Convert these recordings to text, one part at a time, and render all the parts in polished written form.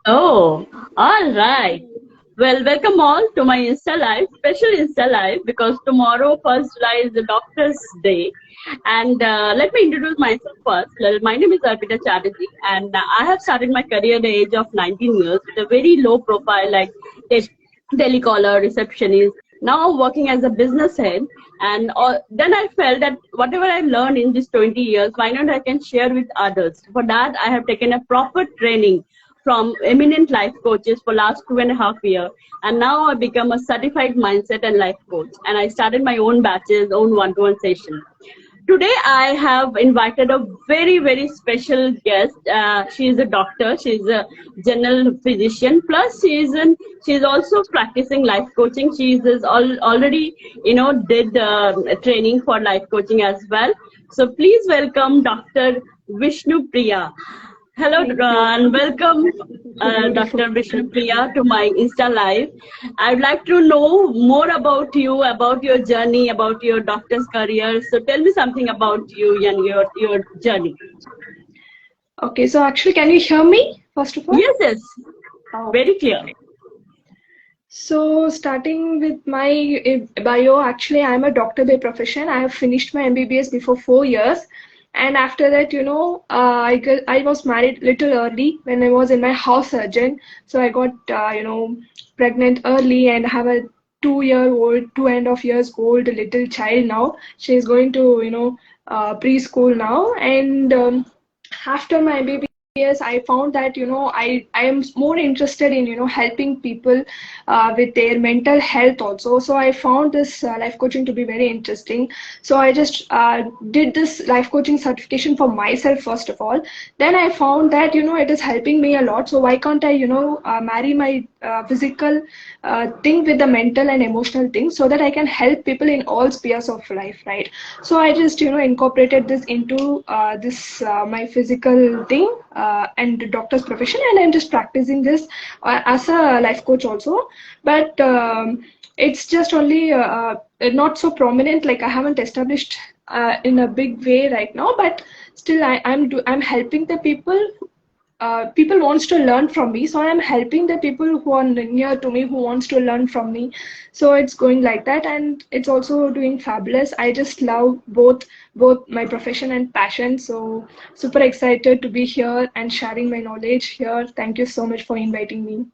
Oh, all right. Well, welcome all to my Insta Live, special Insta Live, because tomorrow, 1st July, is the Doctor's Day. And let me introduce myself first. Well, my name is Arpita Chatterjee, and I have started my career at the age of 19 years with a very low profile, like telecaller, receptionist. Now I'm working as a business head, and then I felt that whatever I learned in these 20 years, why not I can share with others. For that, I have taken a proper training from eminent life coaches for last 2.5 years, and now I become a certified mindset and life coach, and I started my own batches, own one-to-one session. Today I have invited a very special guest. She is a doctor. She is a general physician. Plus, she is also practicing life coaching. She is already did training for life coaching as well. So please welcome Dr. Vishnupriya. Hello and welcome, Dr. Vishnupriya, to my Insta Live. I'd like to know more about you, about your journey, about your doctor's career. So tell me something about you and your journey. Okay, so actually, can you hear me first of all? Yes, very clear. So starting with my bio, actually, I'm a doctor by profession. I have finished my MBBS before 4 years. And after that, I was married little early when I was in my house surgeon. So I got, pregnant early and have a 2-year-old, 2.5 years old little child now. She is going to, preschool now. And after my MBBS, I found that, I am more interested in, helping people with their mental health also. So I found this life coaching to be very interesting. So I just did this life coaching certification for myself, first of all. Then I found that, it is helping me a lot. So why can't I, marry my physical thing with the mental and emotional thing so that I can help people in all spheres of life, right? So I just, incorporated this into my physical thing and the doctor's profession, and I'm just practicing this as a life coach also. But it's just only not so prominent, like I haven't established in a big way right now, but still I'm helping the people. People wants to learn from me, so I'm helping the people who are near to me, who wants to learn from me. So it's going like that, and it's also doing fabulous. I just love both my profession and passion. So super excited to be here and sharing my knowledge here. Thank you so much for inviting me.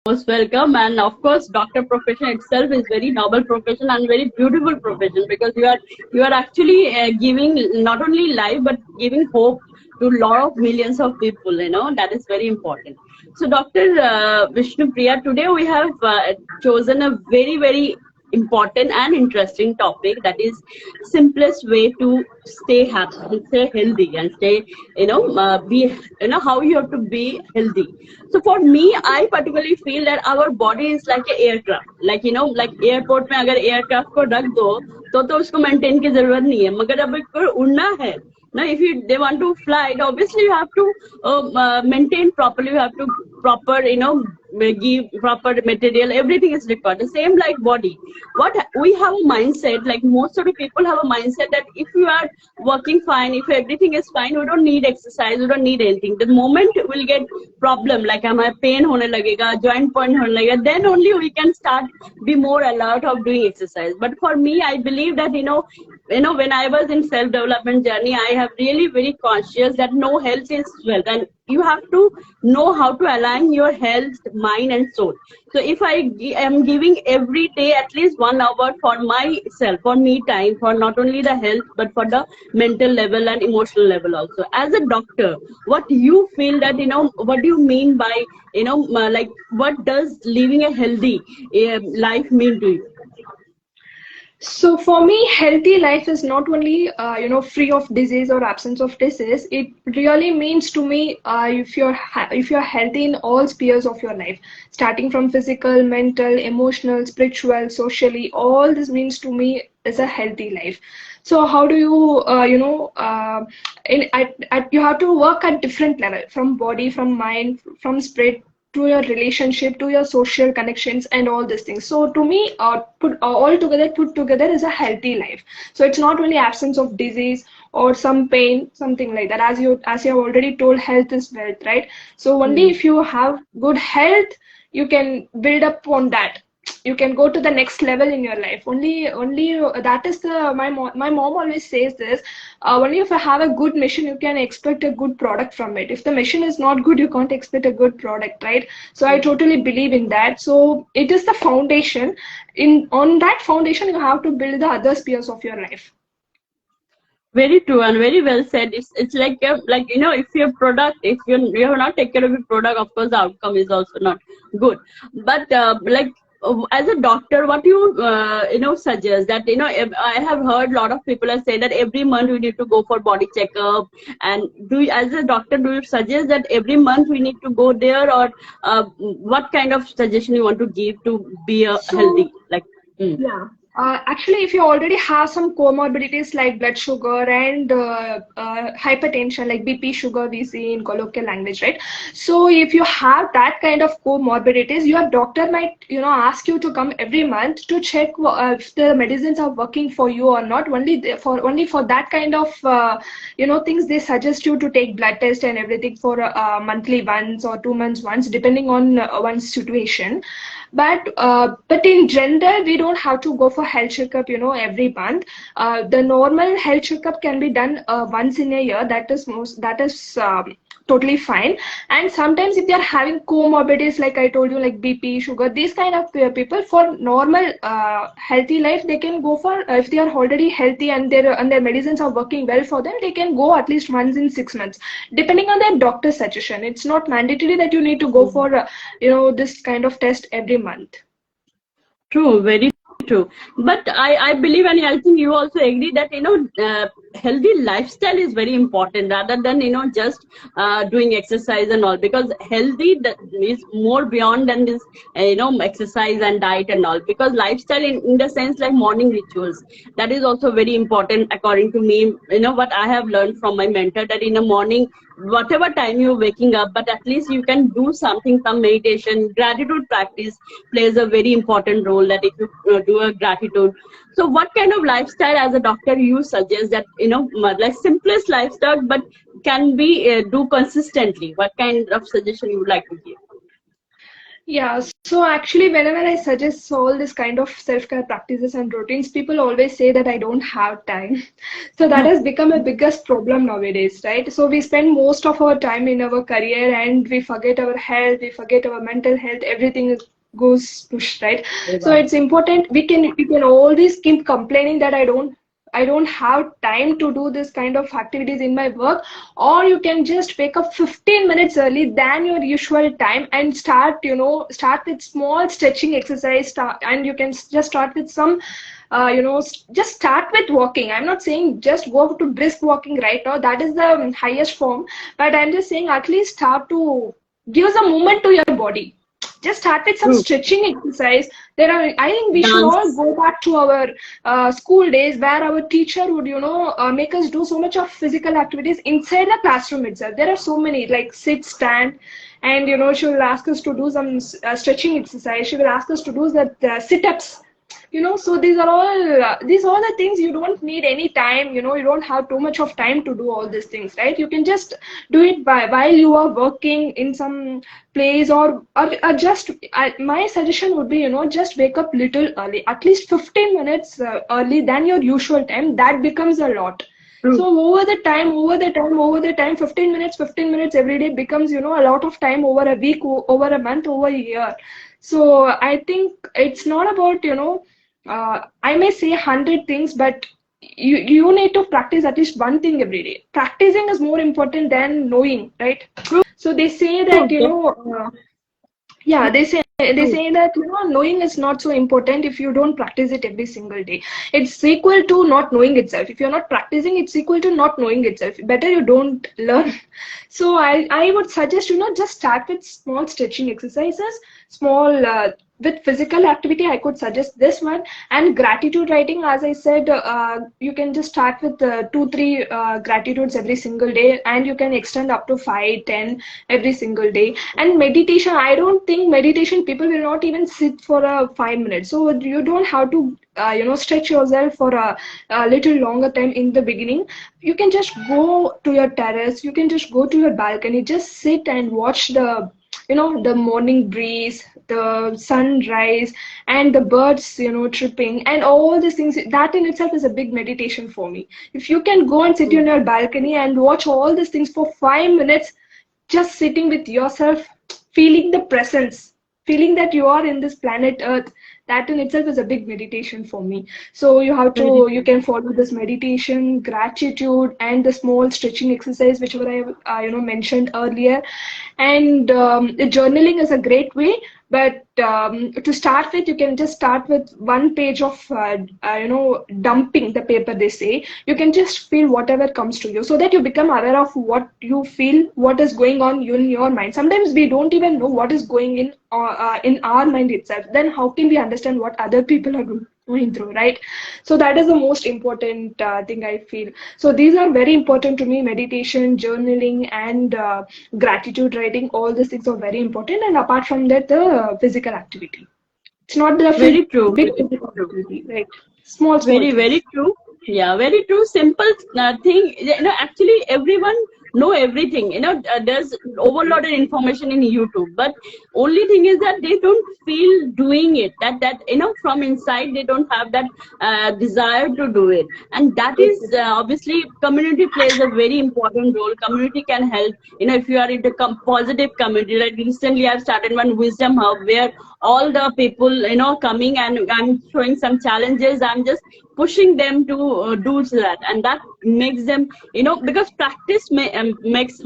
Most welcome. And of course, doctor profession itself is very noble profession and very beautiful profession, because you are actually giving not only life but giving hope to a lot of millions of people. That is very important. So Dr. Vishnupriya, today we have chosen a very important and interesting topic, that is simplest way to stay happy and stay healthy and stay be how you have to be healthy. So for me, I particularly feel that our body is like an aircraft, like airport में अगर aircraft को रख दो तो उसको maintain की जरूरत नहीं है, मगर अब इसको उड़ना है now if they want to fly, obviously you have to maintain properly, you have to proper give proper material, everything is required. The same like body, what we have a mindset, like most of the people have a mindset that if you are working fine, if everything is fine, we don't need exercise, we don't need anything. The moment we'll get problem, like हमारा pain होने लगेगा, joint pain होने लगेगा, then only we can start be more alert of doing exercise. But for me, I believe that when I was in self-development journey, I have really very conscious that no, health is wealth, and you have to know how to align your health, mind and soul. So if I am giving every day at least 1 hour for myself, for me time, for not only the health but for the mental level and emotional level also. As a doctor, what you feel that what do you mean by like what does living a healthy life mean to you? So for me, healthy life is not only free of disease or absence of disease. It really means to me if you're healthy in all spheres of your life, starting from physical, mental, emotional, spiritual, socially. All this means to me is a healthy life. So how do you you have to work at different level, from body, from mind, from spirit, to your relationship, to your social connections, and all these things. So to me, put together is a healthy life. So it's not only absence of disease or some pain, something like that. As you have already told, health is wealth, right? So only if you have good health, you can build up on that. You can go to the next level in your life. Only that is the my mom always says this. Only if I have a good mission, you can expect a good product from it. If the mission is not good, you can't expect a good product, right? So I totally believe in that. So it is the foundation. On that foundation, you have to build the other spheres of your life. Very true and very well said. It's like if your product, if you have not taken care of your product, of course the outcome is also not good. But as a doctor, what you suggest that I have heard a lot of people are saying that every month we need to go for body checkup. And as a doctor, do you suggest that every month we need to go there, or what kind of suggestion you want to give to be healthy? Yeah. Actually, if you already have some comorbidities like blood sugar and hypertension, like BP sugar, we see in colloquial language, right? So if you have that kind of comorbidities, your doctor might, ask you to come every month to check if the medicines are working for you or not. Only for that kind of, things, they suggest you to take blood test and everything for monthly once or 2 months once, depending on one's situation. But in general, we don't have to go for health checkup, every month. The normal health checkup can be done once in a year. That is totally fine. And sometimes if they are having comorbidities, like I told you, like BP, sugar, these kind of people, for normal healthy life, they can go for, if they are already healthy and their medicines are working well for them, they can go at least once in 6 months, depending on their doctor's suggestion. It's not mandatory that you need to go for this kind of test every month. True, very true. But I believe, and I think you also agree that healthy lifestyle is very important rather than just doing exercise and all, because healthy is more beyond than this exercise and diet and all, because lifestyle in the sense like morning rituals, that is also very important according to me. What I have learned from my mentor, that in the morning, whatever time you're waking up, but at least you can do something, some meditation. Gratitude practice plays a very important role, that if you do a gratitude. So what kind of lifestyle as a doctor you suggest that like simplest lifestyle but can be do consistently? What kind of suggestion you would like to give? Yeah, so actually, whenever I suggest all this kind of self-care practices and routines, people always say that I don't have time. So that has become a biggest problem nowadays, right? So we spend most of our time in our career and we forget our health, we forget our mental health, everything goes push, right? So it's important. We can always keep complaining that I don't have time to do this kind of activities in my work, or you can just wake up 15 minutes early than your usual time and start with small stretching exercise, and you can just start with some just start with walking. I'm not saying just go to brisk walking right now, that is the highest form, but I'm just saying at least start to give some movement to your body. Just start with some stretching exercise. I think we should all go back to our school days, where our teacher would, make us do so much of physical activities inside the classroom itself. There are so many, like sit, stand, and, she will ask us to do some stretching exercise. She will ask us to do the sit-ups. So these are all the things. You don't need any time, you don't have too much of time to do all these things, right? You can just do it while you are working in some place, or just my suggestion would be, just wake up little early, at least 15 minutes early than your usual time. That becomes a lot. So over the time, 15 minutes every day becomes, a lot of time over a week, over a month, over a year. So I think it's not about, I may say 100 things, but you need to practice at least one thing every day. Practicing is more important than knowing, right? So they say that, they say that, knowing is not so important if you don't practice it every single day. It's equal to not knowing itself. If you're not practicing, it's equal to not knowing itself. Better you don't learn. So I would suggest, just start with small stretching exercises, small with physical activity, I could suggest this one. And gratitude writing, as I said, you can just start with 2-3 gratitudes every single day, and you can extend up to 5-10 every single day. And meditation, I don't think meditation, people will not even sit for 5 minutes. So you don't have to stretch yourself for a little longer time in the beginning. You can just go to your terrace, you can just go to your balcony, just sit and watch the morning breeze, the sunrise, and the birds, tripping, and all these things. That in itself is a big meditation for me. If you can go and sit on your balcony and watch all these things for 5 minutes, just sitting with yourself, feeling the presence, feeling that you are in this planet Earth, that in itself is a big meditation for me. So you can follow this meditation, gratitude, and the small stretching exercise, which I mentioned earlier. And journaling is a great way, but to start with, you can just start with 1 page of dumping the paper, they say. You can just feel whatever comes to you, so that you become aware of what you feel, what is going on in your mind. Sometimes we don't even know what is going in our mind itself. Then how can we understand what other people are going through, right? So that is the most important thing, I feel. So these are very important to me: meditation, journaling, and gratitude writing. All these things are very important. And apart from that, the physical activity. It's not the Very true. big physical activity, right? Small Very, things. very true. Yeah, very true. Simple thing. Actually, everyone know everything. There's overloaded information in YouTube, but only thing is that they don't feel doing it. That from inside they don't have that desire to do it, and that is obviously community plays a very important role. Community can help. If you are in the positive community. Like recently, I've started one wisdom hub where all the people coming, and I'm showing some challenges. I'm just pushing them to do that, and that makes them because practice makes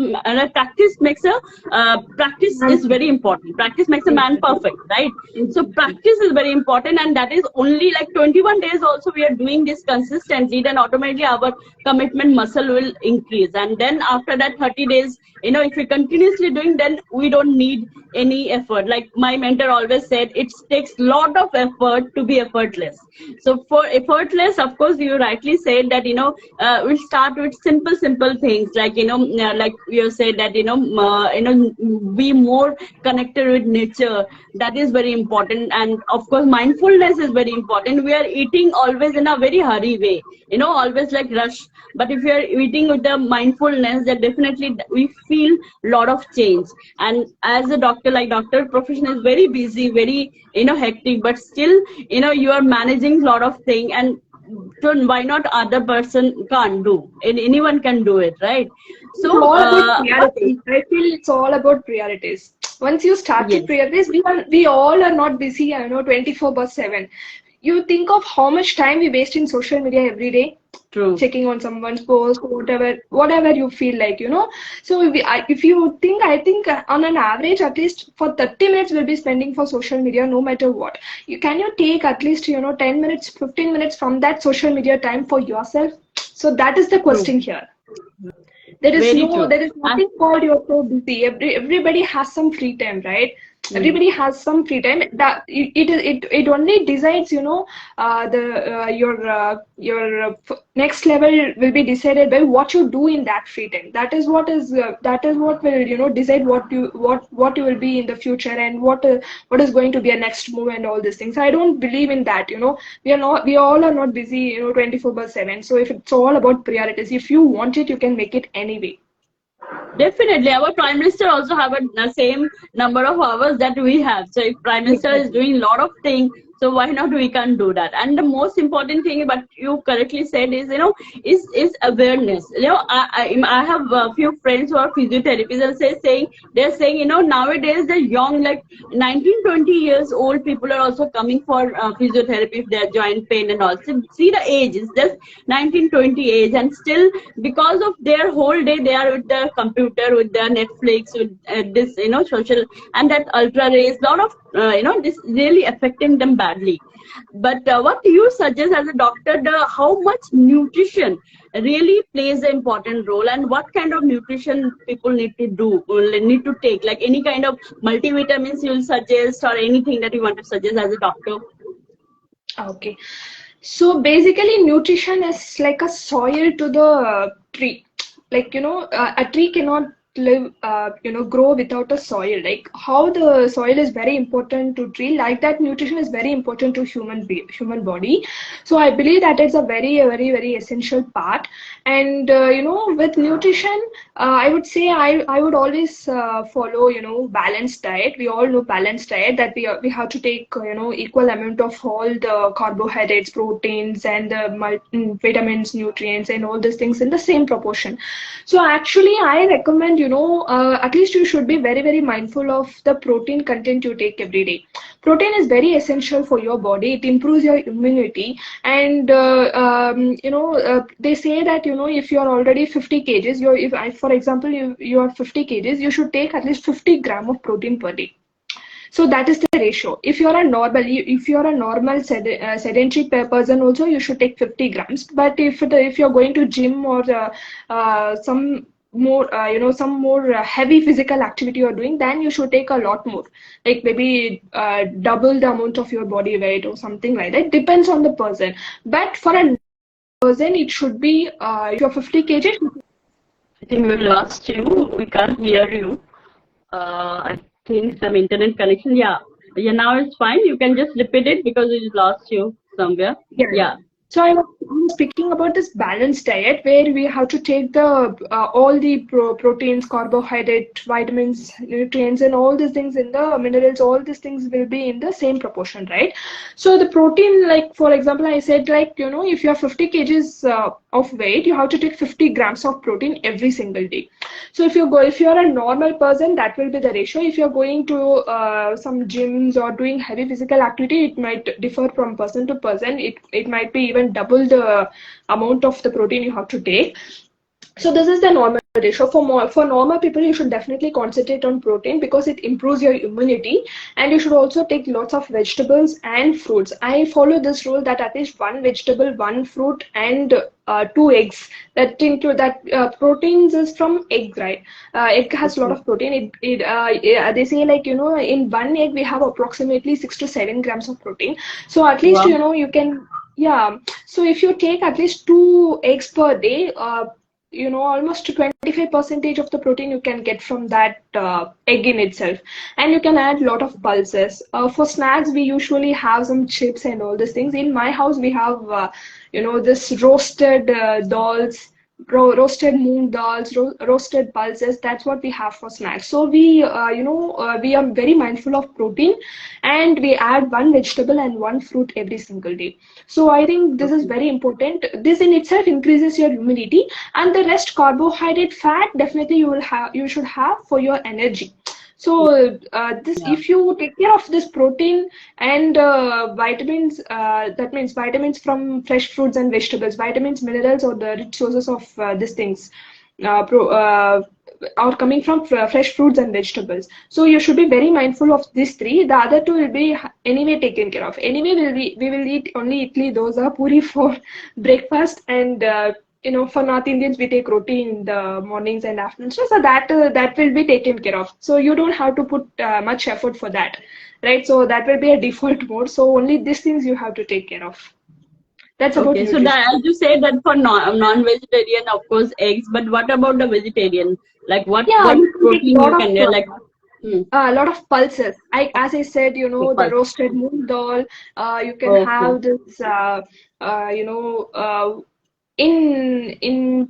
practice is very important. Practice makes a man perfect, right? So practice is very important, and that is only like 21 days also we are doing this consistently, then automatically our commitment muscle will increase. And then after that 30 days, if we continuously doing, then we don't need any effort. Like my mentor always said, it takes lot of effort to be effortless. So for effortless, of course, you rightly said that we'll start with simple things, like like you said that be more connected with nature. That is very important. And of course, mindfulness is very important. We are eating always in a very hurry way, always like rush. But if you are eating with the mindfulness, then definitely we feel lot of change. And as a doctor, like doctor profession is very busy, very hectic, but still you are managing lot of things. And so why not other person can't do, and anyone can do it, right? It's So all about priorities. I feel it's all about priorities. Once you start yes, with priorities, we all are not busy, 24/7. You think of how much time we waste in social media every day, true, checking on someone's post, whatever you feel like. So if you think, I think on an average, at least for 30 minutes we'll be spending for social media, no matter what. Can you take at least 10 minutes, 15 minutes from that social media time for yourself? So that is the true, question here. There is very true. nothing called you're so busy. Everybody has some free time, right? Everybody has some free time. That it only decides, your next level will be decided by what you do in that free time. That is what will decide what you will be in the future, and what is going to be a next move, and all these things. I don't believe in that. We all are not busy 24/7. So if it's all about priorities, if you want it, you can make it anyway. Definitely, our Prime Minister also have a same number of hours that we have. So if Prime Minister is doing a lot of things, so why not we can do that? And the most important thing, but you correctly said, is is awareness. I have a few friends who are physiotherapists, and they're saying nowadays the young, like 19, 20 years old people are also coming for physiotherapy if they are joint pain and all. So see the age, it's just 19, 20 age, and still because of their whole day they are with their computer, with their Netflix, with this social, and that ultra rays, lot of this really affecting them badly. But what do you suggest as a doctor, how much nutrition really plays an important role, and what kind of nutrition people need to need to take, like any kind of multivitamins you will suggest or anything that you want to suggest as a doctor? Okay. So basically, nutrition is like a soil to the tree. Like, a tree cannot live, grow without a soil. Like how the soil is very important to tree, like that nutrition is very important to human body. So I believe that it's a very, very, very essential part. And, with nutrition, I would say I would always follow, balanced diet. We all know balanced diet, that we have to take, equal amount of all the carbohydrates, proteins, and the vitamins, nutrients, and all these things in the same proportion. So actually, I recommend, at least you should be very, very mindful of the protein content you take every day. Protein is very essential for your body. It improves your immunity. And, they say that, if you're already 50 kgs, for example, you are 50 kgs, you should take at least 50 gram of protein per day. So that is the ratio. If you're a normal sedentary person, also you should take 50 grams. But if you're going to gym or some more heavy physical activity you're doing, then you should take a lot more, like maybe double the amount of your body weight or something like that. Depends on the person. But for a person, it should be if you're 50 kg. I think we lost you. We can't hear you. I think some internet connection. Yeah. Yeah, now it's fine. You can just repeat it because we lost you somewhere. Yeah. So I was speaking about this balanced diet where we have to take the all the proteins, carbohydrate, vitamins, nutrients, and all these things in the minerals. All these things will be in the same proportion, right? So the protein, like for example, I said, like, if you are 50 kgs of weight, you have to take 50 grams of protein every single day. So if you're a normal person, that will be the ratio. If you're going to some gyms or doing heavy physical activity, it might differ from person to person. It might be even double the amount of the protein you have to take. So this is the normal ratio. For normal people, you should definitely concentrate on protein because it improves your immunity, and you should also take lots of vegetables and fruits. I follow this rule that at least one vegetable, one fruit, and 2 eggs. Proteins is from egg, right? Egg has a lot of protein. They say, like, in one egg we have approximately 6 to 7 grams of protein. So at least you can. Yeah, so if you take at least 2 eggs per day, almost 25% of the protein you can get from that egg in itself. And you can add a lot of pulses. For snacks, we usually have some chips and all these things. In my house, we have, this roasted dals, roasted moong dals, roasted pulses. That's what we have for snacks. So we are very mindful of protein, and we add one vegetable and one fruit every single day. So I think this is very important. This in itself increases your immunity, and the rest, carbohydrate, fat, definitely you should have for your energy. So if you take care of this protein and vitamins, that means vitamins from fresh fruits and vegetables, vitamins, minerals, or the rich sources of these things are coming from fresh fruits and vegetables. So you should be very mindful of these three. The other two will be anyway taken care of. Anyway, we will eat only idli, dosa, puri for breakfast, and for North Indians, we take roti in the mornings and afternoons. So that will be taken care of. So you don't have to put much effort for that, right? So that will be a default mode. So only these things you have to take care of. That's about nutrition. So that, as you say, that for non-vegetarian, of course, eggs. But what about the vegetarian? Like what protein you can get? Like a lot of pulses. As I said, the roasted moong dal. You can have this, in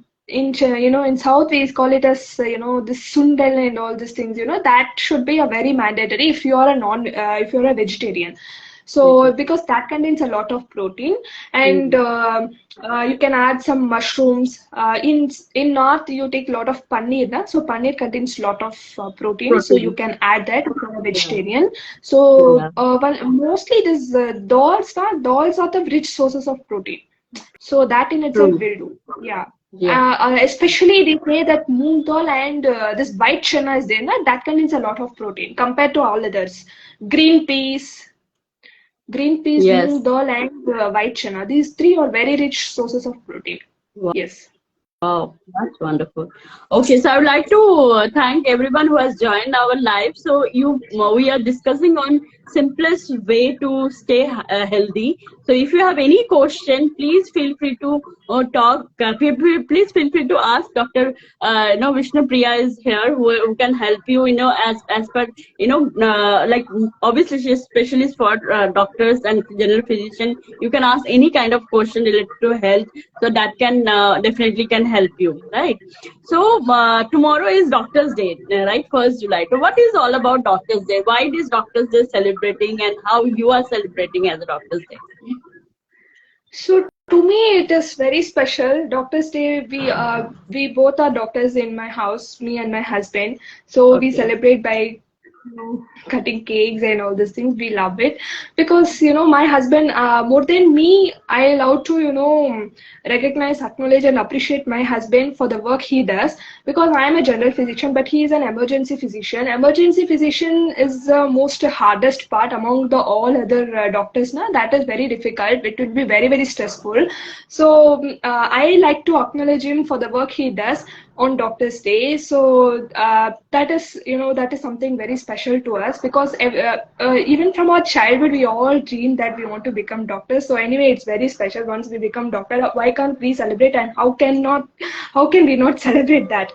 South we call it as this sundal and all these things. That should be a very mandatory if you are if you're a vegetarian. So because that contains a lot of protein, and you can add some mushrooms. In North you take a lot of paneer, so paneer contains a lot of protein, so you can add that if you're a vegetarian. So mostly this dals are the rich sources of protein. So that in itself will do. Yeah. Yeah. Especially they say that moong dal and this white chana is there, na, that contains a lot of protein compared to all others. Green peas, moong Yes. dal, and white chana. These three are very rich sources of protein. Yes. Wow, that's wonderful. Okay, so I would like to thank everyone who has joined our live. So we are discussing on simplest way to stay healthy. So if you have any question, please feel free to talk. Please feel free to ask Dr. Vishnupriya is here who can help you. As per like obviously she's specialist for doctors and general physician. You can ask any kind of question related to health, so that can definitely can help you, right? So tomorrow is Doctors Day, right? 1st July. So what is all about Doctors Day? Why is Doctors Day celebrating, and how you are celebrating as a Doctors Day? So to me, it is very special. Doctors' Day, we both are doctors in my house, me and my husband. So we Okay. celebrate by cutting cakes and all these things. We love it because my husband, more than me, I allowed to recognize, acknowledge, and appreciate my husband for the work he does, because I am a general physician, but he is an emergency physician. Emergency physician is the most hardest part among the all other doctors. Na, that is very difficult. It would be very very stressful. So I like to acknowledge him for the work he does on Doctor's Day. So that is something very special to us, because even from our childhood we all dream that we want to become doctors. So anyway, it's very special once we become doctor. Why can't we celebrate, and how can we not celebrate that?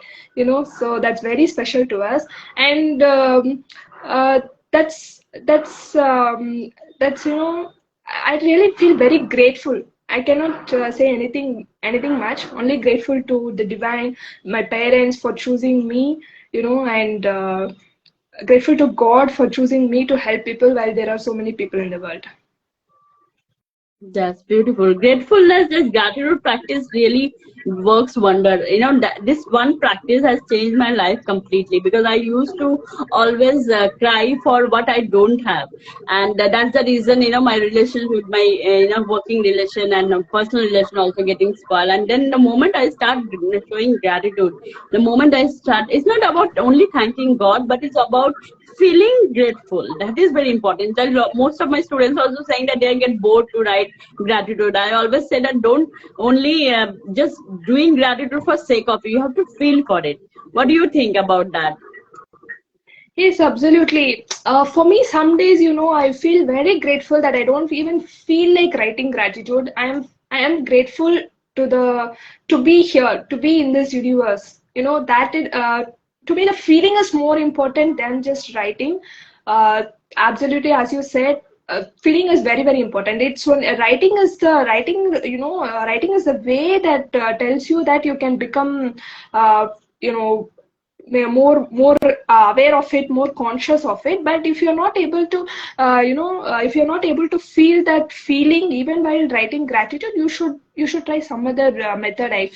So that's very special to us. And uh, that's that's that's I really feel very grateful. I cannot say anything much. Only grateful to the divine, my parents for choosing me, and grateful to God for choosing me to help people while there are so many people in the world. That's beautiful. Gratefulness, this gratitude practice really works wonder. That this one practice has changed my life completely, because I used to always cry for what I don't have, and that's the reason my relation with my working relation and personal relation also getting spoiled. And then the moment I start showing gratitude, the moment I start, it's not about only thanking God, but it's about feeling grateful. That is very important. Most of my students also saying that they get bored to write gratitude. I always say that don't only just doing gratitude for sake of it. You have to feel for it. What do you think about that? Yes, absolutely. For me, some days, I feel very grateful that I don't even feel like writing gratitude. I am grateful to be here, to be in this universe. To me, the feeling is more important than just writing. Uh, Absolutely, as you said, feeling is very very important. It's when writing is the way that tells you that you can become you know more aware of it, more conscious of it. But if you're not able to if you're not able to feel that feeling even while writing gratitude, you should try some other method. I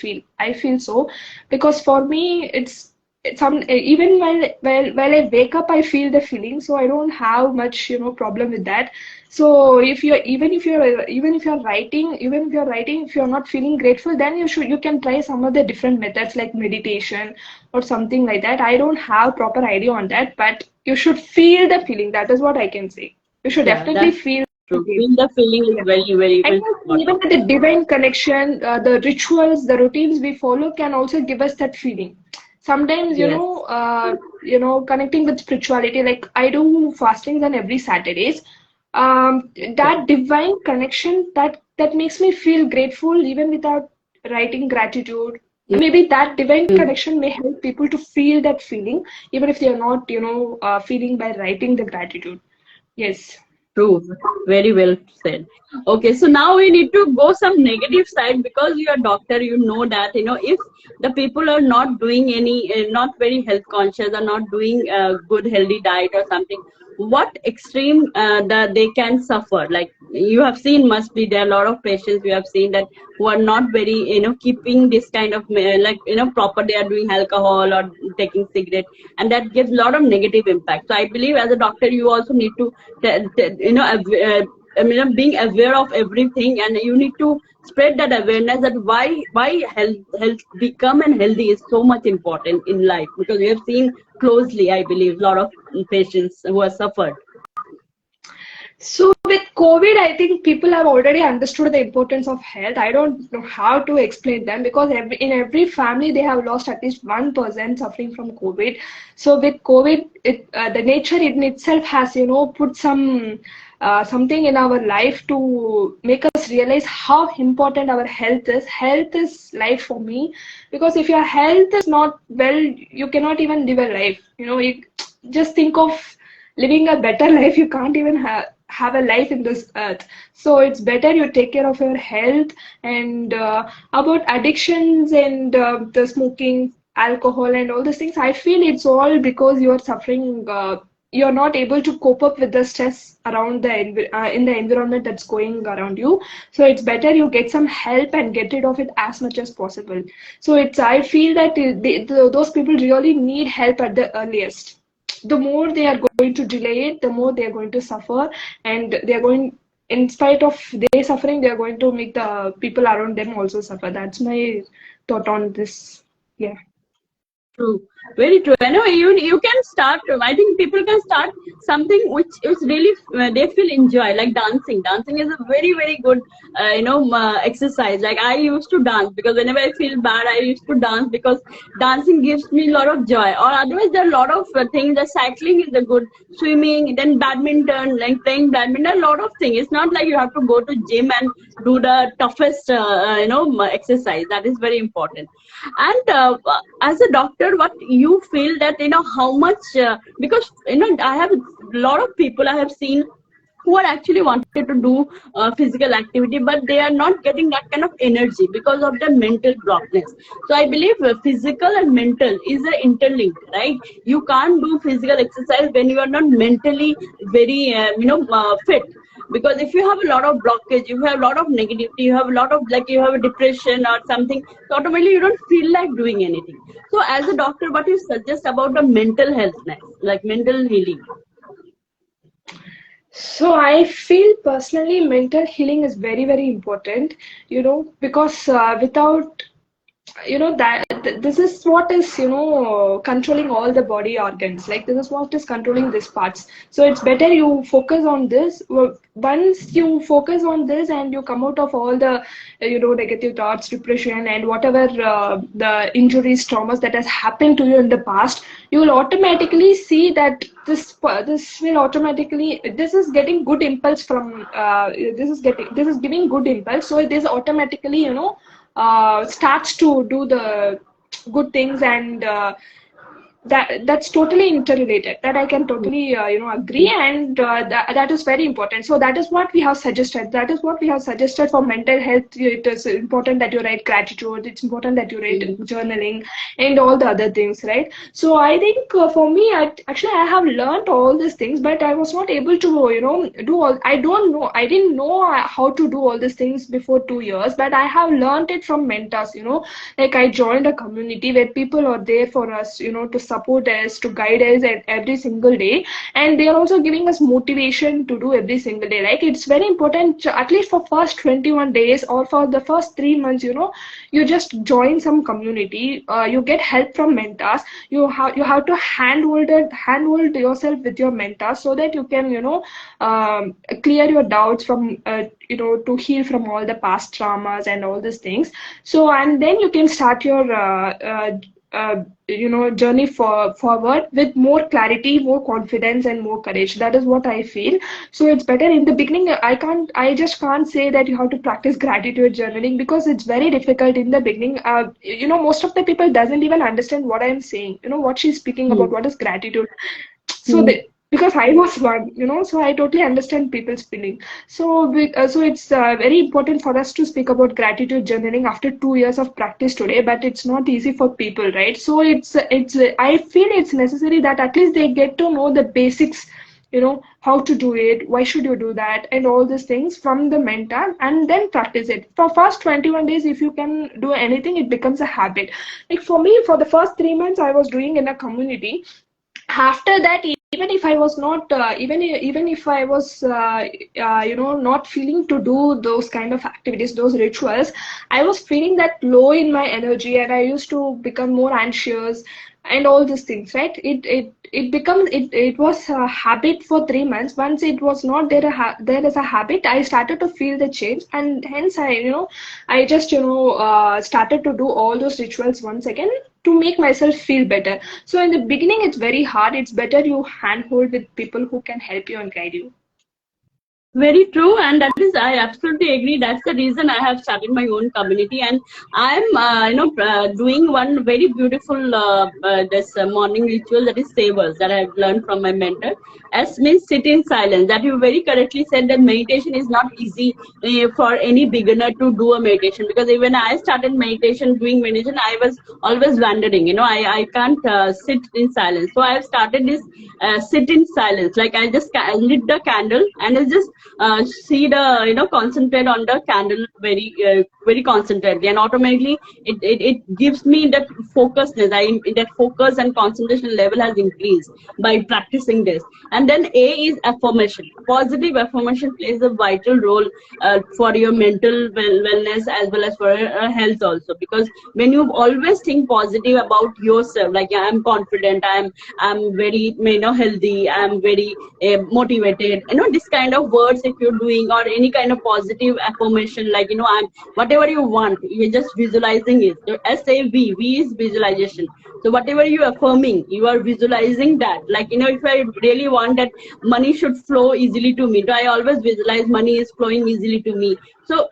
feel so, because for me it's some even while I wake up I feel the feeling, so I don't have much problem with that. So if you're writing, if you're not feeling grateful, then you can try some of the different methods like meditation or something like that. I don't have proper idea on that, but you should feel the feeling. That is what I can say. You should Yeah, definitely that's feel the true. feeling. Feel the feeling is Yeah. very, very, And very even important. with the divine connection, the rituals, the routines we follow can also give us that feeling. Sometimes, Yes. connecting with spirituality, like I do fastings on every Saturdays. Okay. That divine connection that makes me feel grateful even without writing gratitude. Maybe that divine Mm. connection may help people to feel that feeling, even if they are not, feeling by writing the gratitude. Yes. True, very well said. Okay, so now we need to go some negative side, because you're a doctor. You know that if the people are not doing any, not very health conscious, or not doing a good healthy diet or something, what extreme that they can suffer. Like you have seen, must be there are a lot of patients we have seen that who are not very keeping this kind of like proper. They are doing alcohol or taking cigarette, and that gives a lot of negative impact. So I believe as a doctor you also need to being aware of everything, and you need to spread that awareness that why health become and healthy is so much important in life, because we have seen closely, I believe, a lot of patients who have suffered. So with COVID, I think people have already understood the importance of health. I don't know how to explain them, because in every family they have lost at least one person suffering from COVID. So with COVID, the nature in itself has put something in our life to make us realize how important our health is. Health is life for me, because if your health is not well, you cannot even live a life. You just think of living a better life. You can't even have a life in this earth. So it's better you take care of your health. And about addictions and the smoking, alcohol and all these things, I feel it's all because you're suffering, you're not able to cope up with the stress around in the environment that's going around you. So it's better you get some help and get rid of it as much as possible. So I feel that those people really need help at the earliest. The more they are going to delay it, the more they are going to suffer, and they are going, in spite of their suffering, they are going to make the people around them also suffer. That's my thought on this. Yeah. True, very true. I know you can start. I think people can start something which is really they feel enjoy, like dancing. Dancing is a very good exercise. Like I used to dance because whenever I feel bad, I used to dance because dancing gives me a lot of joy. Or otherwise, there are a lot of things. The cycling is a good, swimming, then badminton, like playing badminton. A lot of things. It's not like you have to go to gym and do the toughest exercise. That is very important. And as a doctor, what you feel that how much because I have a lot of people I have seen who are actually wanted to do physical activity, but they are not getting that kind of energy because of the mental blockness. So I believe physical and mental is interlinked, right? You can't do physical exercise when you are not mentally very fit. Because if you have a lot of blockage, you have a lot of negativity, you have a lot of, like, you have a depression or something, so automatically you don't feel like doing anything. So as a doctor, what you suggest about the mental healthness, like mental healing? So I feel personally mental healing is very important, because without that this is what is controlling all the body organs. Like, this is what is controlling these parts. So it's better you focus on this. Once you focus on this and you come out of all the negative thoughts, depression, and whatever the injuries, traumas that has happened to you in the past, you will automatically see that this will automatically, this is getting good impulse from this is giving good impulse. So it is automatically starts to do the good things. And that's totally interrelated. That I can totally agree. And that is very important. So that is what we have suggested. That is what we have suggested for mental health. It is important that you write gratitude. It's important that you write journaling and all the other things, right? So I think for me, I have learned all these things, but I was not able to do all. I didn't know how to do all these things before 2 years, but I have learned it from mentors. Like, I joined a community where people are there for us, to support us, to guide us at every single day. And they are also giving us motivation to do every single day. Like, it's very important, at least for first 21 days or for the first 3 months, you just join some community. You get help from mentors. You have to handhold yourself with your mentors, so that you can clear your doubts from to heal from all the past traumas and all these things. So, and then you can start your journey forward with more clarity, more confidence, and more courage. That is what I feel. So it's better in the beginning. I just can't say that you have to practice gratitude journaling, because it's very difficult in the beginning. Most of the people doesn't even understand what I'm saying, what she's speaking about, what is gratitude. So because I was one, so I totally understand people's feeling. So it's very important for us to speak about gratitude journaling after 2 years of practice today, but it's not easy for people, right? So it's I feel it's necessary that at least they get to know the basics, how to do it, why should you do that, and all these things from the mentor, and then practice it. For first 21 days, if you can do anything, it becomes a habit. Like, for me, for the first 3 months, I was doing in a community. After that, even if I was not even if I was not feeling to do those kind of activities, those rituals, I was feeling that low in my energy, and I used to become more anxious and all these things, right? It was a habit for 3 months. Once it was not there, there as a habit, I started to feel the change, and hence I just started to do all those rituals once again to make myself feel better. So in the beginning, it's very hard. It's better you handhold with people who can help you and guide you. Very true, and that is, I absolutely agree. That's the reason I have started my own community, and I'm, doing one very beautiful this morning ritual, that is savers, that I've learned from my mentor. S means sit in silence. That you very correctly said, that meditation is not easy for any beginner to do a meditation, because even I started doing meditation, I was always wandering. I can't sit in silence. So I have started this sit in silence. Like I just lit the candle, and I just see the concentrate on the candle very concentratedly, and automatically it gives me that focusedness. That focus and concentration level has increased by practicing this. And then A is affirmation. Positive affirmation plays a vital role for your mental wellness, as well as for health also, because when you always think positive about yourself, like I'm confident, I'm very healthy, I'm very motivated, this kind of words, if you're doing, or any kind of positive affirmation, like I'm whatever you want, you're just visualizing it. So V is visualization. So whatever you're affirming, you are visualizing that. Like if I really want that money should flow easily to me, so I always visualize money is flowing easily to me. So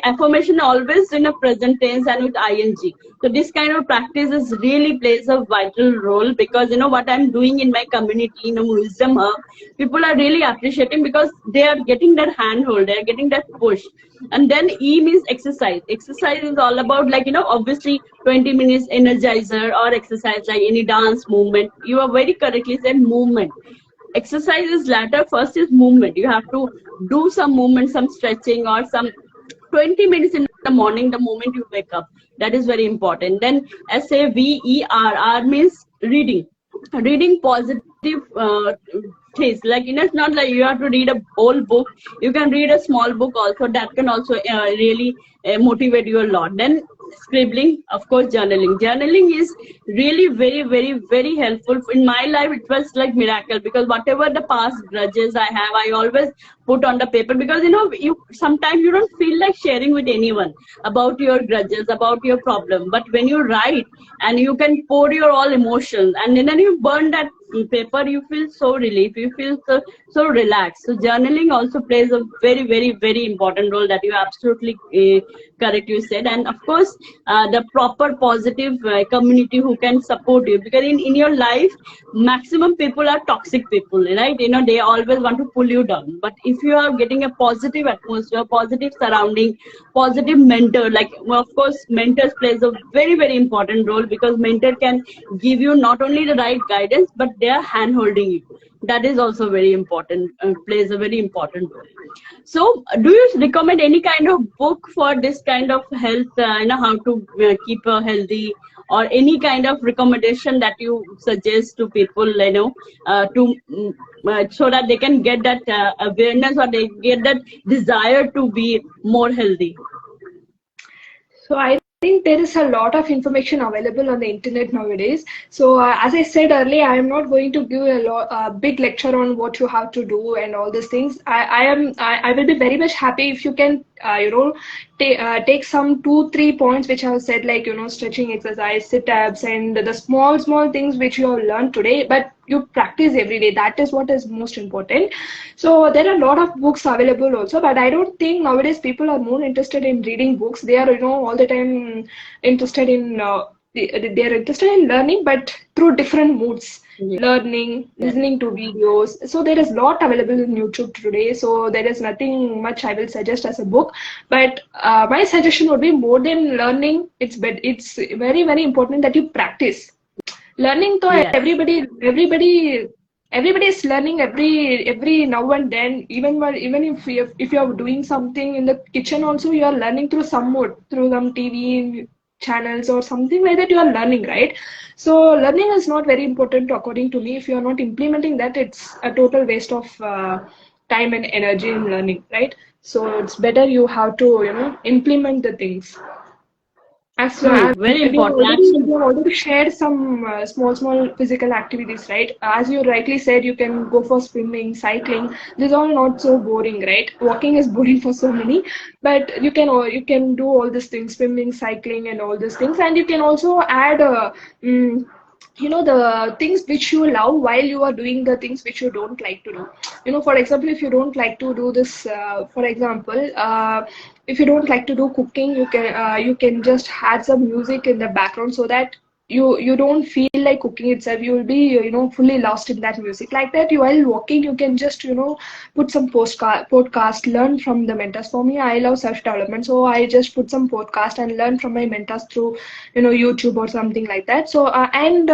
affirmation always in a present tense and with ing. So this kind of practices really plays a vital role, because what I'm doing in my community, Wisdom Hub, people are really appreciating, because they are getting that handhold, they are getting that push. And then E means exercise. Exercise is all about, like obviously 20 minutes energizer or exercise, like any dance movement. You are very correctly said, movement. Exercise is latter, first is movement. You have to do some movement, some stretching, or some 20 minutes in the morning, the moment you wake up. That is very important. Then SAVER, R means reading. Reading positive things. Like it's not like you have to read a whole book. You can read a small book also. That can also really motivate you a lot. Then scribbling, of course, journaling. Journaling is really very, very, very helpful. In my life, it was like miracle, because whatever the past grudges I have, I always put on the paper, because you sometimes you don't feel like sharing with anyone about your grudges, about your problem. But when you write and you can pour your all emotions, and then you burn that paper, you feel so relief, you feel so relaxed. So journaling also plays a very, very, very important role, that you absolutely correct, you said. And of course the proper positive community who can support you, because in your life maximum people are toxic people, right? They always want to pull you down. But if you are getting a positive atmosphere, positive surrounding, positive mentor, like of course mentors plays a very, very important role, because mentor can give you not only the right guidance, but they are hand holding you. That is also very important, plays a very important role. So do you recommend any kind of book for this kind of health, how to keep healthy, or any kind of recommendation that you suggest to people, so that they can get that awareness, or they get that desire to be more healthy? So I think there is a lot of information available on the internet nowadays. So as I said earlier, I am not going to give a big lecture on what you have to do and all these things. I will be very much happy if you can take some 2-3 points which I have said, like stretching exercise, sit-ups, and the small things which you have learned today, but you practice every day. That is what is most important. So there are a lot of books available also, but I don't think nowadays people are more interested in reading books. They are all the time interested in they are interested in learning, but through different moods. Yeah. Learning, listening to videos. So there is a lot available in YouTube today. So there is nothing much I will suggest as a book. But my suggestion would be, more than learning, it's very, very important that you practice. Learning, though, Yes. everybody is learning every now and then. Even if you are doing something in the kitchen, also you are learning through some mode, through some TV channels or something like that, you are learning, right? So learning is not very important according to me. If you are not implementing that, it's a total waste of time and energy in learning, right? So it's better you have to, implement the things. As True, very important. we Action. have already shared some small physical activities, right? As you rightly said, you can go for swimming, cycling. This is all not so boring, right? Walking is boring for so many, but you can do all these things, swimming, cycling, and all these things, and you can also add mm, the things which you love while you are doing the things which you don't like to do. For example, if you don't like to do this, for example, if you don't like to do cooking, you can just add some music in the background so that you don't feel like cooking itself. You will be fully lost in that music. Like that, you while walking, you can just put some podcast, learn from the mentors. For me, I love self development, so I just put some podcast and learn from my mentors through YouTube or something like that. So and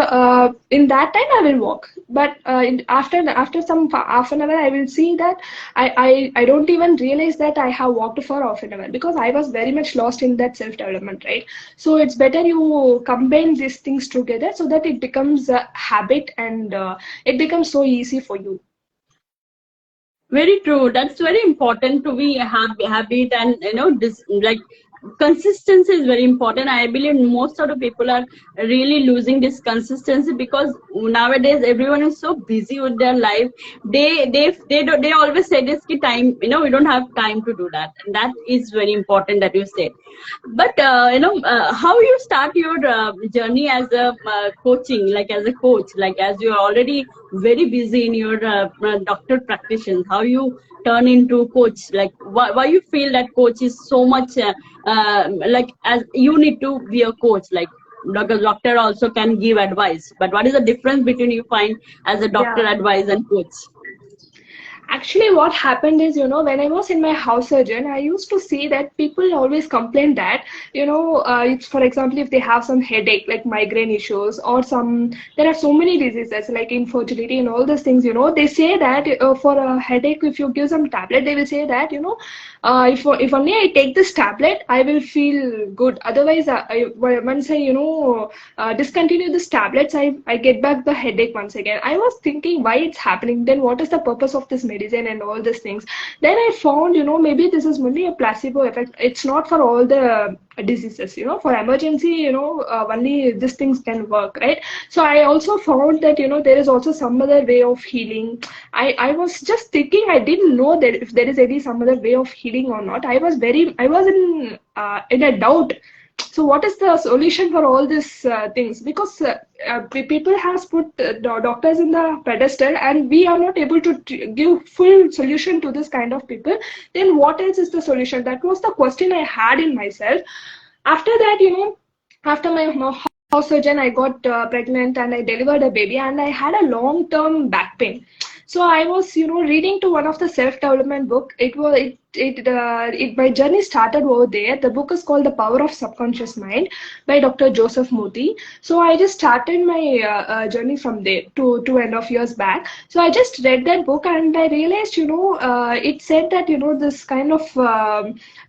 in that time I will walk, but after some half an hour I will see that I don't even realize that I have walked for half an hour, because I was very much lost in that self development, right? So it's better you combine these things together so that it becomes a habit, and it becomes so easy for you. Very true. That's very important to be a habit, and this like consistency is very important. I believe most of the people are really losing this consistency because nowadays everyone is so busy with their life. They always say this ki time, we don't have time to do that, and that is very important that you said. But how you start your journey as a coaching, like as a coach, like as you are already very busy in your doctor practitioner, how you turn into coach, like why you feel that coach is so much like as you need to be a coach, like because doctor also can give advice, but what is the difference between you find as a doctor Yeah. advice and coach? Actually, what happened is, when I was in my house surgeon, I used to see that people always complain that, it's, for example, if they have some headache, like migraine issues, or there are so many diseases like infertility and all those things, they say that for a headache, if you give some tablet, they will say that, if only I take this tablet, I will feel good. Otherwise, once I, discontinue this tablets, I get back the headache once again. I was thinking why it's happening. Then what is the purpose of this medicine and all these things? Then I found, maybe this is only a placebo effect. It's not for all the diseases. For emergency, only these things can work, right? So I also found that, there is also some other way of healing. I was just thinking, I didn't know that if there is any some other way of healing or not. I was in a doubt. So what is the solution for all these things? Because people has put doctors in the pedestal, and we are not able to give full solution to this kind of people. Then what else is the solution? That was the question I had in myself. After that, after my house surgeon, I got pregnant and I delivered a baby, and I had a long-term back pain. So I was, reading to one of the self-development book. My journey started over there. The book is called The Power of Subconscious Mind by Dr. Joseph Modi. So I just started my journey from there 2.5 years back. So I just read that book and I realized, it said that, this kind of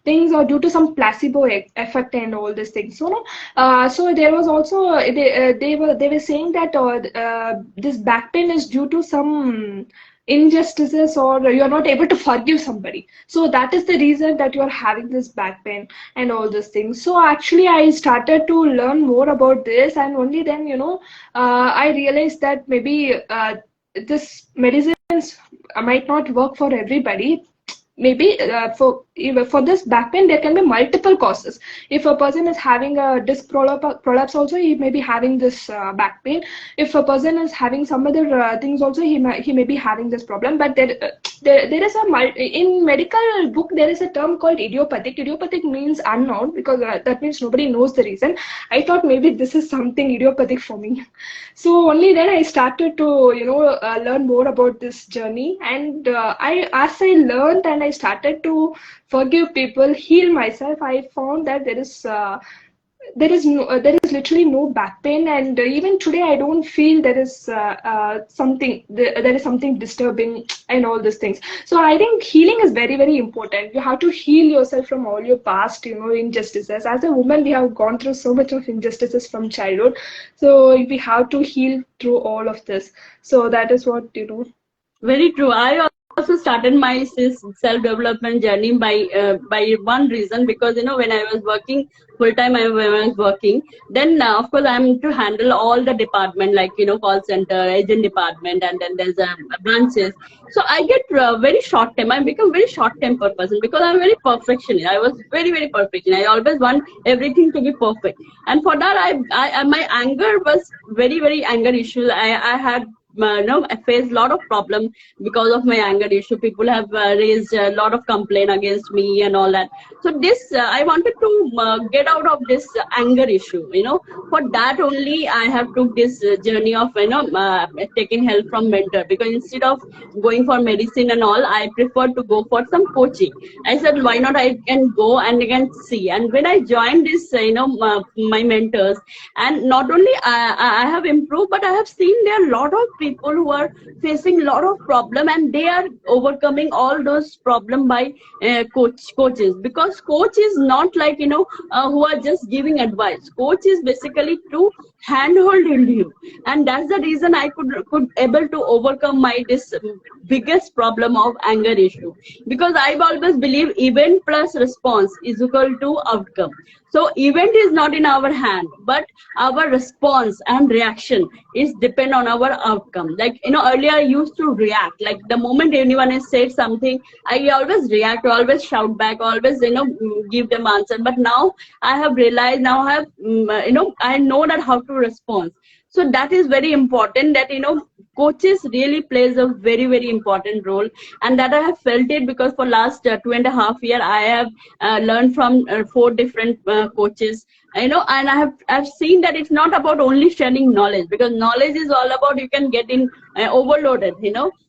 things are due to some placebo effect and all these things. So there was also they were saying that this back pain is due to some injustices, or you're not able to forgive somebody. So that is the reason that you're having this back pain and all these things. So actually I started to learn more about this, and only then, I realized that maybe this medicines might not work for everybody. Maybe for this back pain, there can be multiple causes. If a person is having a disc prolapse also, he may be having this back pain. If a person is having some other things also, he may be having this problem. But there is in medical book, there is a term called idiopathic. Idiopathic means unknown, because that means nobody knows the reason. I thought maybe this is something idiopathic for me. So only then I started to learn more about this journey, and as I learned and I started to forgive people, heal myself, I found that there is there is literally no back pain, and even today I don't feel there is there is something disturbing and all these things. So I think healing is very, very important. You have to heal yourself from all your past, injustices. As a woman, we have gone through so much of injustices from childhood, so we have to heal through all of this. So that is what, Very true. I also started my self-development journey by one reason, because when I was working full time, when I was working, then of course I'm to handle all the department, like call center, agent department, and then there's branches. So I get very short term. I become very short temper person because I'm very perfectionist. I was very, very perfectionist. I always want everything to be perfect, and for that my anger was very, very anger issues. I had I faced a lot of problem because of my anger issue. People have raised a lot of complaint against me and all that. So this I wanted to get out of this anger issue. For that only I have took this journey of taking help from mentor, because instead of going for medicine and all, I prefer to go for some coaching. I said, why not? I can go and I can see. And when I joined this, my mentors, and not only I have improved, but I have seen there are a lot of people who are facing a lot of problem, and they are overcoming all those problem by coaches, because coach is not like who are just giving advice. Coach is basically to handhold you, and that's the reason I could able to overcome my this biggest problem of anger issue, because I've always believe event plus response is equal to outcome. So event is not in our hand, but our response and reaction is depend on our outcome. Like earlier I used to react, like the moment anyone has said something, I always react, always shout back, always give them answer. But now I have realized, now I have I know that how to respond. So that is very important, that coaches really plays a very, very important role, and that I have felt it, because for last 2.5 years I have learned from 4 different coaches, and I've seen that it's not about only sharing knowledge, because knowledge is all about you can get in overloaded,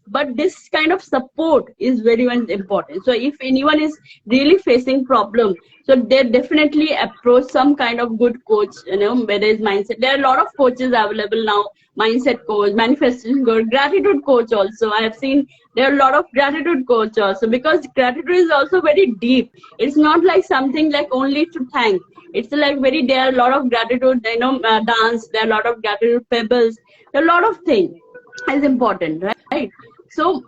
but this kind of support is very, very important. So if anyone is really facing problem, so they definitely approach some kind of good coach, whether it's mindset. There are a lot of coaches available now: mindset coach, manifestation coach, gratitude coach also. I have seen there are a lot of gratitude coach also, because gratitude is also very deep. It's not like something like only to thank. It's like there are a lot of gratitude, dance, there are a lot of gratitude pebbles, there are a lot of things is important, right? So,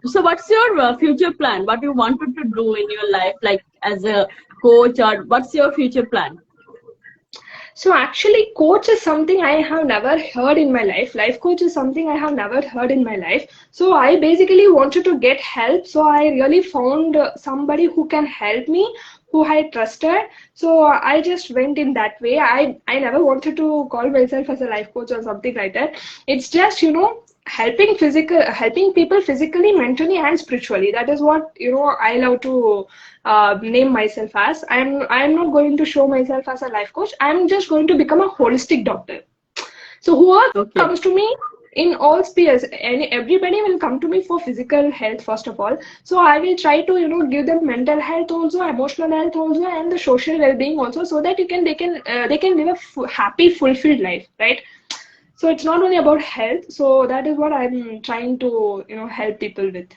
so what's your future plan? What you wanted to do in your life, like as a coach, or what's your future plan? So actually, coach is something I have never heard in my life. Life coach is something I have never heard in my life. So I basically wanted to get help. So I really found somebody who can help me, who I trusted. So I just went in that way. I never wanted to call myself as a life coach or something like that. It's just, helping people physically, mentally, and spiritually. That is what I love to name myself as. I'm not going to show myself as a life coach. I'm just going to become a holistic doctor. So whoever comes to me in all spheres, and everybody will come to me for physical health first of all. So I will try to give them mental health also, emotional health also, and the social well-being also, so that they can live a happy, fulfilled life, right? So it's not only about health. So that is what I'm trying to help people with.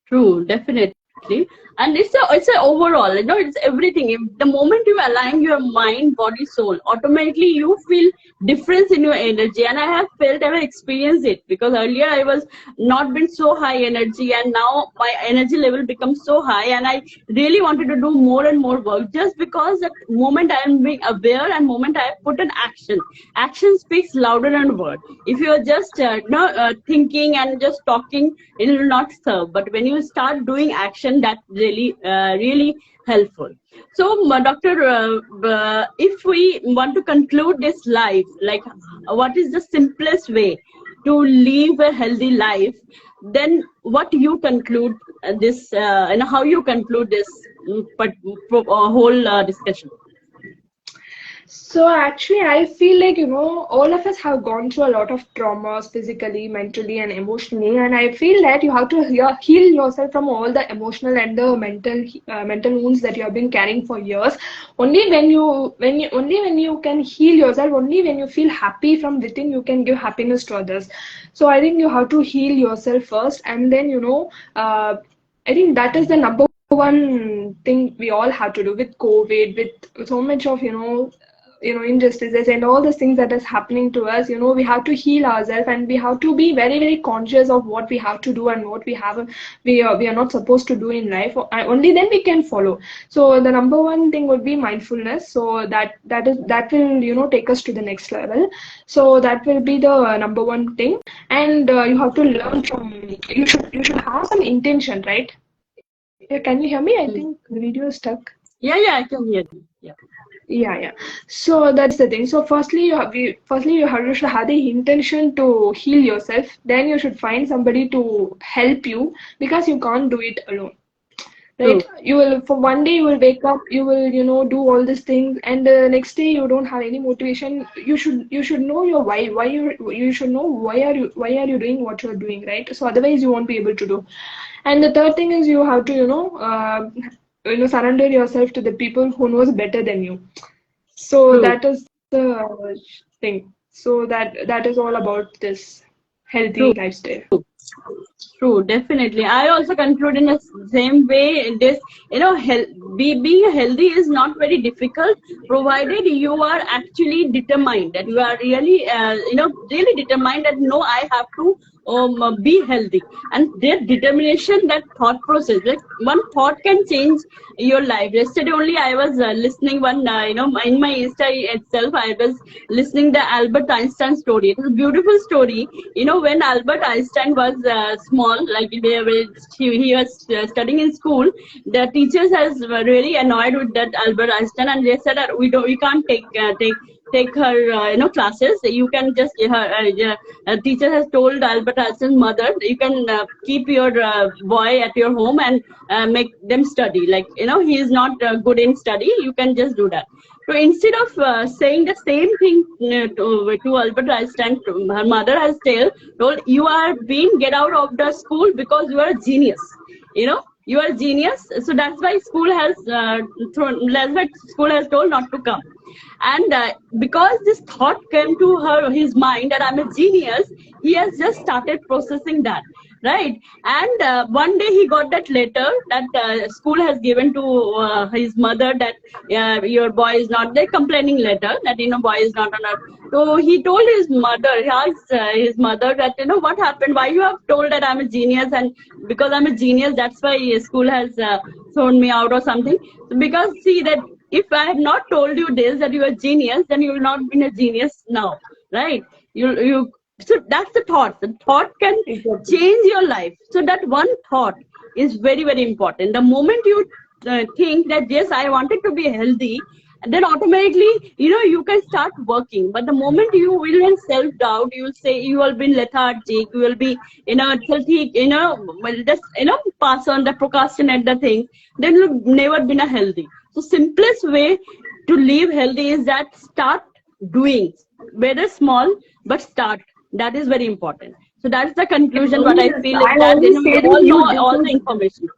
True, definitely. And it's a overall, it's everything. If the moment you align your mind, body, soul, automatically you feel difference in your energy. And I have experienced it, because earlier I was not been so high energy, and now my energy level becomes so high, and I really wanted to do more and more work, just because that moment I am being aware, and moment I put an action speaks louder than word. If you are just thinking and just talking, it will not serve. But when you start doing action, that really helpful. So doctor, if we want to conclude this life, like what is the simplest way to live a healthy life, then what you conclude this and how you conclude this whole discussion? So actually, I feel like, all of us have gone through a lot of traumas physically, mentally, and emotionally. And I feel that you have to heal yourself from all the emotional and the mental wounds that you have been carrying for years. Only when you can heal yourself, only when you feel happy from within, you can give happiness to others. So I think you have to heal yourself first, and then, I think that is the number one thing we all have to do with COVID, with so much of, injustices and all those things that is happening to us. We have to heal ourselves, and we have to be very, very conscious of what we have to do and what we are not supposed to do in life. Only then we can follow. So the number one thing would be mindfulness. So that will, take us to the next level. So that will be the number one thing. And you have to learn from, you should have some intention, right? Can you hear me? I Hmm. think the video is stuck. Yeah, I can hear you. Yeah. Yeah. So that's the thing. So firstly you should have the intention to heal yourself. Then you should find somebody to help you, because you can't do it alone. Right? True. You will, for one day you will wake up, you will, do all these things, and the next day you don't have any motivation. You should know your why you should know why are you doing what you're doing, right? So otherwise you won't be able to do. And the third thing is you have to, surrender yourself to the people who knows better than you. So True. that is the thing. So that is all about this True. healthy lifestyle. True, definitely. I also conclude in the same way. This, being healthy is not very difficult, provided you are actually determined, that you are really, really determined that no, I have to be healthy. And that determination, that thought process, like one thought can change your life. Yesterday only I was listening one, in my Insta itself, I was listening the Albert Einstein story. It was a beautiful story. When Albert Einstein was small, like he was studying in school, the teachers has were really annoyed with that Albert Einstein, and they said that we can't take her classes. You can just her teacher has told Albert Einstein's mother, you can keep your boy at your home and make them study. Like, he is not good in study, you can just do that. So instead of saying the same thing to Albert Einstein, her mother has told, you are being get out of the school because you are a genius. You are a genius. So that's why that's why school has told not to come. And because this thought came to his mind that I'm a genius, he has just started processing that. Right. And one day he got that letter that school has given to his mother, that your boy is not, the complaining letter that, boy is not on earth. So he told his mother, he asked his mother that, what happened? Why you have told that I'm a genius? And because I'm a genius, that's why school has thrown me out or something. So because see that if I have not told you this, that you are genius, then you will not be a genius now. Right? You So that's the thought. The thought can Exactly. change your life. So that one thought is very, very important. The moment you think that yes, I wanted to be healthy, then automatically you can start working. But the moment you will in self-doubt, you will say, you will be lethargic, you will be just pass on the procrastinate the thing, then you'll never been a healthy. So simplest way to live healthy is that start doing, whether small, but start. That is very important. So that's the conclusion. What I feel is I that always we say that all know you all the deserve. information.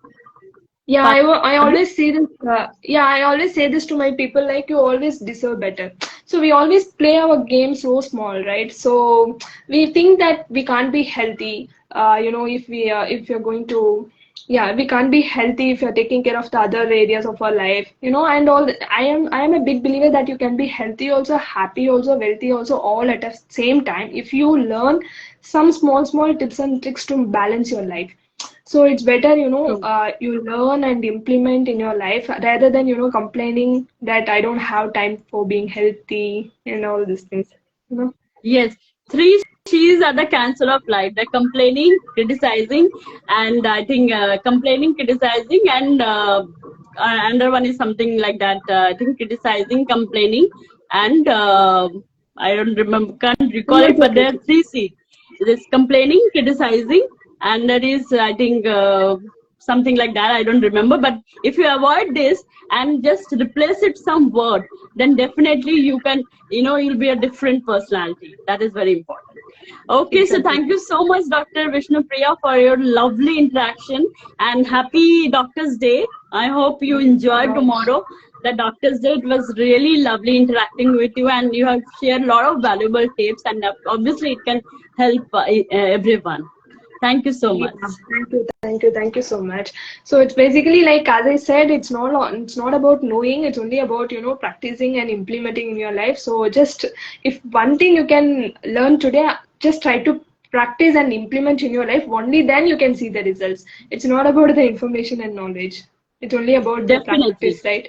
Yeah, I Pardon? always say this. I always say this to my people, like, you always deserve better. So we always play our game so small, right? So we think that we can't be healthy. If you're going to, yeah, we can't be healthy if you're taking care of the other areas of our life, and all. I am a big believer that you can be healthy also, happy also, wealthy also, all at the same time if you learn some small tips and tricks to balance your life. So it's better, True. you learn and implement in your life rather than, complaining that I don't have time for being healthy and all these things. You know? Yes, three C's are the cancer of life: the complaining, criticizing, and I think complaining, criticizing, and another one is something like that. I think criticizing, complaining, and I don't remember, can't recall it, but there are three C's. It is complaining, criticizing, and that is, I think, something like that, I don't remember, but if you avoid this and just replace it some word, then definitely you can, you'll be a different personality. That is very important. Okay, so Exactly. thank you so much, Dr. Vishnupriya, for your lovely interaction, and happy Doctor's Day. I hope you enjoy tomorrow the Doctor's Day. It was really lovely interacting with you, and you have shared a lot of valuable tips, and obviously it can help everyone. Thank you so Yeah, much. thank you so much. So it's basically like, as I said, it's not about knowing, it's only about, practicing and implementing in your life. So just, if one thing you can learn today, just try to practice and implement in your life. Only then you can see the results. It's not about the information and knowledge. It's only about the Definitely. practice, right?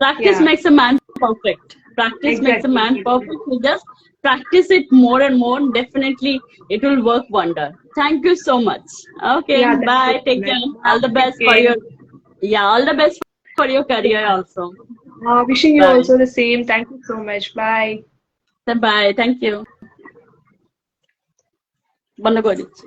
Practice Yeah, makes a man perfect. Practice makes a exactly. man perfect. You just practice it more and more. Definitely, it will work wonder. Thank you so much. Okay, Yeah, thank you bye. so Take much. care. All the best for Okay. your, yeah, all the best for your career also. Wishing you Bye. also the same. Thank you so much. Bye. Bye. Thank you. বন্ধ করে দিচ্ছি।